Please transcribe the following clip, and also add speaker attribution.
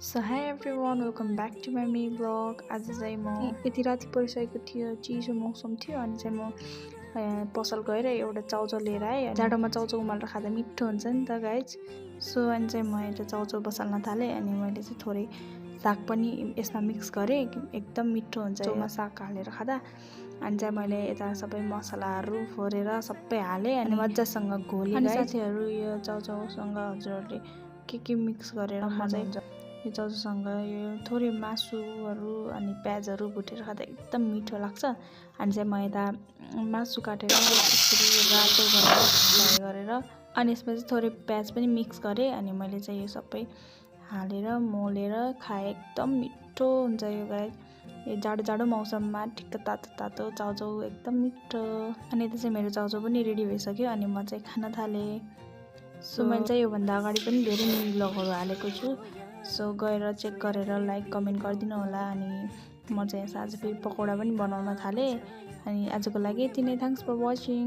Speaker 1: So hi everyone, welcome back to my me blog. आज चाहिँ म यति राति परिसकेको थियो, चिसो मौसम थियो। अनि चाहिँ म पसल गएर एउटा चाउचाउ लिएर आएँ। जाडोमा चाउचाउ उमालेर खाँदा मिठो हुन्छ नि त गाइज। सो अनि चाहिँ म एउटा चाउचाउ बसाल्न थालेँ। अनि मैले चाहिँ थोरै साग पनि यसमा मिक्स गरेँ, एकदम मिठो हुन्छ चाउमा साग हालेर खाँदा। अनि चाहिँ मैले यता सबै मसलाहरू फोरेर सबै हालेँ अनि मजासँग घोलेँ। अनि साथीहरू, यो चाउचाउसँग हजुरहरूले के मिक्स गरेर खानुहुन्छ? यो चाउचाउसँग यो थोरै मासुहरू अनि प्याजहरू भुटेर खाँदा एकदम मिठो लाग्छ। अनि चाहिँ म यता मासु काटेर रातो गरेर अनि यसमा चाहिँ थोरै प्याज पनि मिक्स गरेँ। अनि मैले चाहिँ यो सबै हालेर मोलेर खाएँ, एकदम मिठो हुन्छ यो गाइस। यो जाडो मौसममा ठिक्क तातो चाउचाउ एकदम मिठो। अनि यता चाहिँ मेरो चाउचाउ पनि रेडी भइसक्यो। अनि म चाहिँ खान थालेँ। सो मैले चाहिँ योभन्दा अगाडि पनि धेरै मिनी ब्लगहरू हालेको छु। सो गएर चेक गरेर लाइक कमेन्ट गरिदिनु होला। अनि म चाहिँ आज फेरि पकौडा पनि बनाउन थालेँ। अनि आजको लागि यति नै। Thanks for watching.